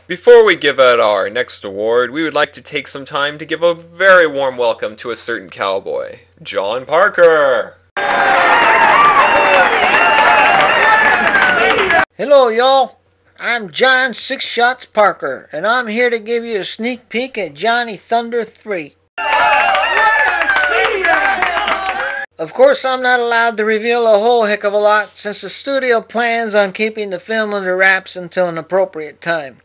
Before we give out our next award, we would like to take some time to give a very warm welcome to a certain cowboy, John Parker. Hello, y'all. I'm John Six Shots Parker, and I'm here to give you a sneak peek at Johnny Thunder 3. Of course, I'm not allowed to reveal a whole heck of a lot since the studio plans on keeping the film under wraps until an appropriate time.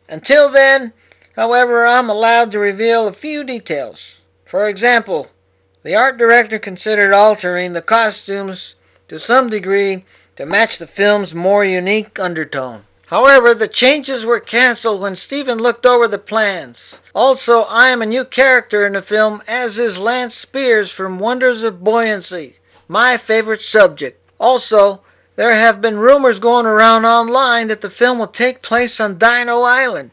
Until then, however, I'm allowed to reveal a few details. For example, the art director considered altering the costumes to some degree to match the film's more unique undertone. However, the changes were canceled when Steven looked over the plans. Also, I am a new character in the film, as is Lance Spears from Wonders of Buoyancy, my favorite subject. Also, there have been rumors going around online that the film will take place on Dino Island.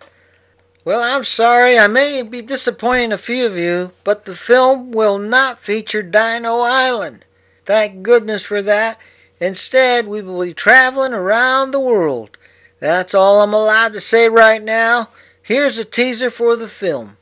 Well, I'm sorry, I may be disappointing a few of you, but the film will not feature Dino Island. Thank goodness for that. Instead, we will be traveling around the world. That's all I'm allowed to say right now. Here's a teaser for the film.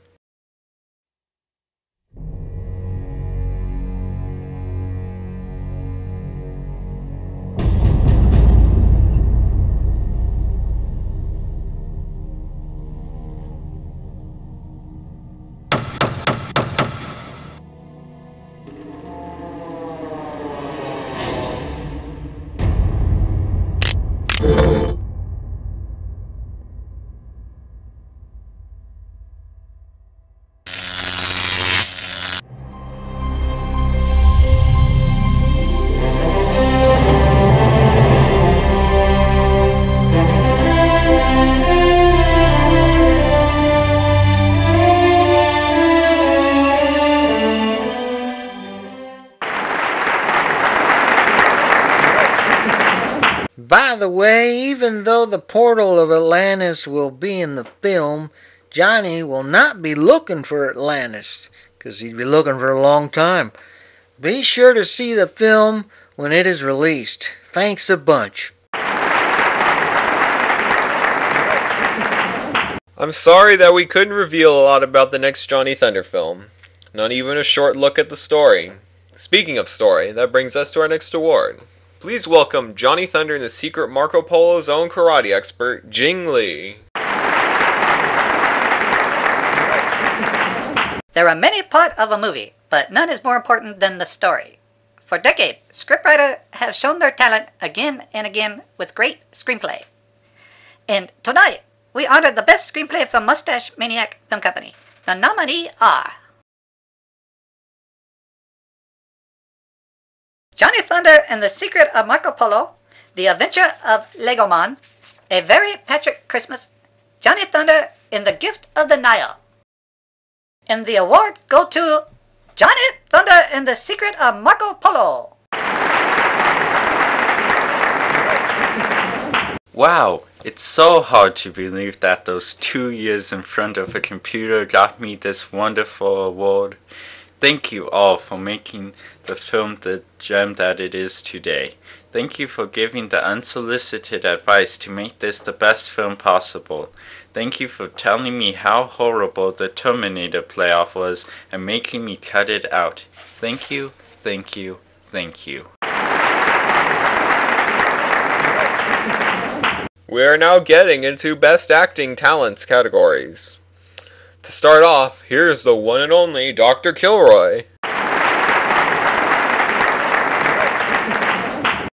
By the way, even though the portal of Atlantis will be in the film, Johnny will not be looking for Atlantis, because he'd be looking for a long time. Be sure to see the film when it is released. Thanks a bunch. I'm sorry that we couldn't reveal a lot about the next Johnny Thunder film. Not even a short look at the story. Speaking of story, that brings us to our next award. Please welcome Johnny Thunder and the secret Marco Polo's own karate expert, Jing Lee. There are many parts of a movie, but none is more important than the story. For decades, scriptwriters have shown their talent again and again with great screenplay. And tonight, we honor the best screenplay from Mustache Maniacs Film Company. The nominees are Johnny Thunder and the Secret of Marco Polo, The Adventure of Legoman, A Very Patrick Christmas, Johnny Thunder and the Gift of the Nile. And the award go to Johnny Thunder and the Secret of Marco Polo. Wow, it's so hard to believe that those 2 years in front of a computer got me this wonderful award. Thank you all for making the film the gem that it is today. Thank you for giving the unsolicited advice to make this the best film possible. Thank you for telling me how horrible the Terminator playoff was and making me cut it out. Thank you, thank you, thank you. We are now getting into Best Acting Talents categories. To start off, here's the one and only Dr. Kilroy.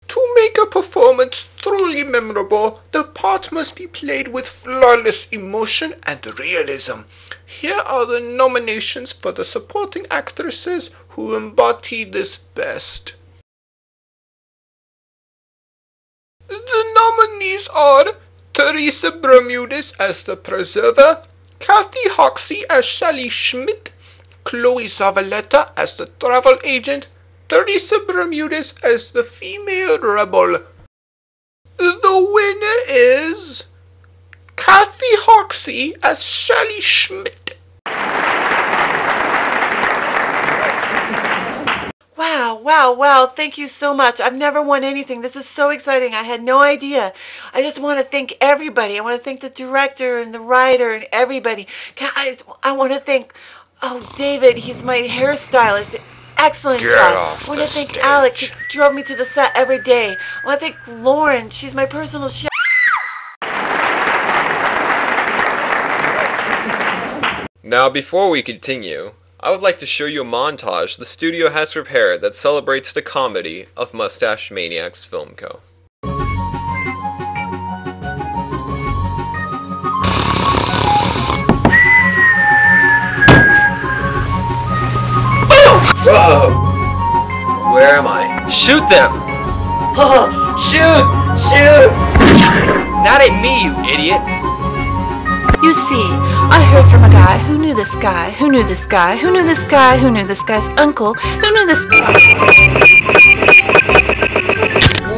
To make a performance truly memorable, the part must be played with flawless emotion and realism. Here are the nominations for the supporting actresses who embody this best. The nominees are Teresa Bermudez as the Preserver, Kathy Hoxie as Sally Schmidt, Chloe Zavaleta as the Travel Agent, Teresa Bermudez as the Female Rebel. The winner is Kathy Hoxie as Sally Schmidt. Wow, wow, wow. Thank you so much. I've never won anything. This is so exciting. I had no idea. I just want to thank everybody. I want to thank the director and the writer and everybody. I want to thank, David. He's my hairstylist. Excellent job. I want to thank Alex. He drove me to the set every day. I want to thank Lauren. She's my personal chef. Now, before we continue, I would like to show you a montage the studio has prepared that celebrates the comedy of Mustache Maniacs Film Co. Whoa! Where am I? Shoot them! Oh, shoot! Shoot! Not at me, you idiot! You see, I heard from a guy who knew this guy, who knew this guy, who knew this guy, who knew this guy's uncle, who knew this...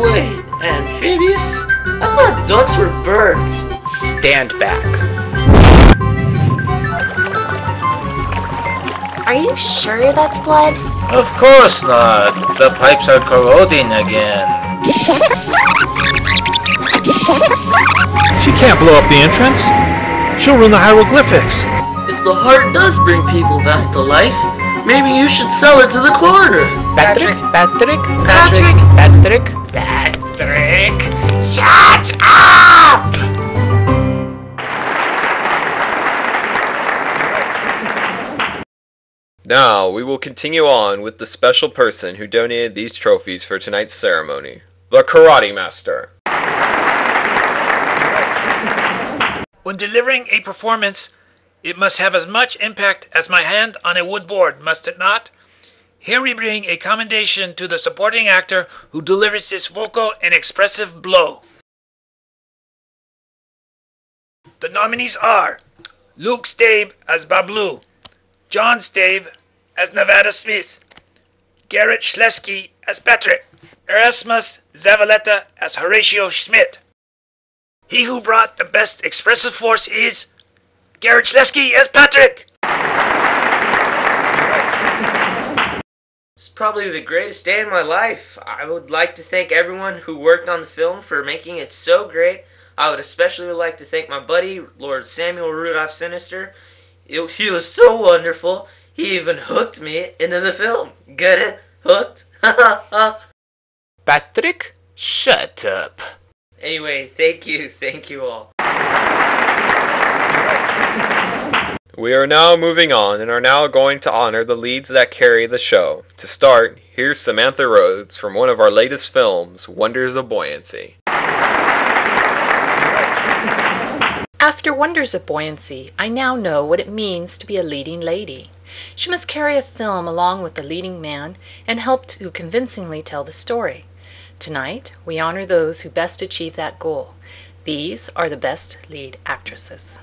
Wait, amphibious? I thought ducks were birds. Stand back. Are you sure that's blood? Of course not. The pipes are corroding again. She can't blow up the entrance. She'll ruin the hieroglyphics. If the heart does bring people back to life, maybe you should sell it to the coroner. Patrick? Patrick? Shut up! Now, we will continue on with the special person who donated these trophies for tonight's ceremony, the Karate Master. When delivering a performance, it must have as much impact as my hand on a wood board, must it not? Here we bring a commendation to the supporting actor who delivers this vocal and expressive blow. The nominees are Luke Stabe as Bablu, John Stabe as Nevada Smith, Garrett Schlesky as Patrick, Erasmus Zavaleta as Horatio Schmidt. He who brought the best expressive force is Garrett Schlesky as Patrick. It's probably the greatest day in my life. I would like to thank everyone who worked on the film for making it so great. I would especially like to thank my buddy, Lord Samuel Rudolph Sinister. He was so wonderful, he even hooked me into the film. Get it? Hooked? Patrick, shut up. Anyway, thank you all. We are now moving on and are now going to honor the leads that carry the show. To start, here's Samantha Rhodes from one of our latest films, Wonders of Buoyancy. After Wonders of Buoyancy, I now know what it means to be a leading lady. She must carry a film along with the leading man and help to convincingly tell the story. Tonight, we honor those who best achieve that goal. These are the best lead actresses.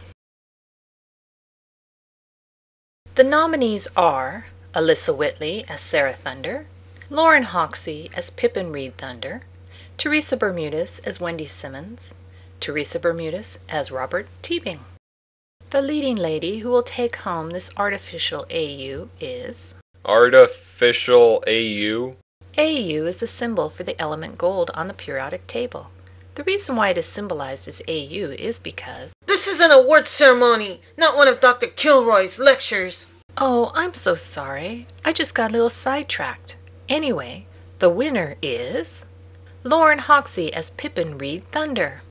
The nominees are Alyssa Whitley as Sarah Thunder, Lauren Hoxie as Pippin Reed Thunder, Teresa Bermudez as Wendy Simmons, Teresa Bermudez as Robert Teabing. The leading lady who will take home this artificial AU is... Artificial AU? AU is the symbol for the element gold on the periodic table. The reason why it is symbolized as AU is because... This is an award ceremony, not one of Dr. Kilroy's lectures. Oh, I'm so sorry. I just got a little sidetracked. Anyway, the winner is... Lauren Hoxie as Pippin Reed Thunder.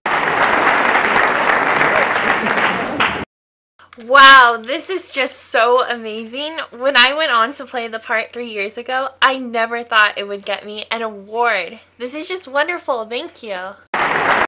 Wow, this is just so amazing. When I went on to play the part 3 years ago, I never thought it would get me an award. This is just wonderful. Thank you.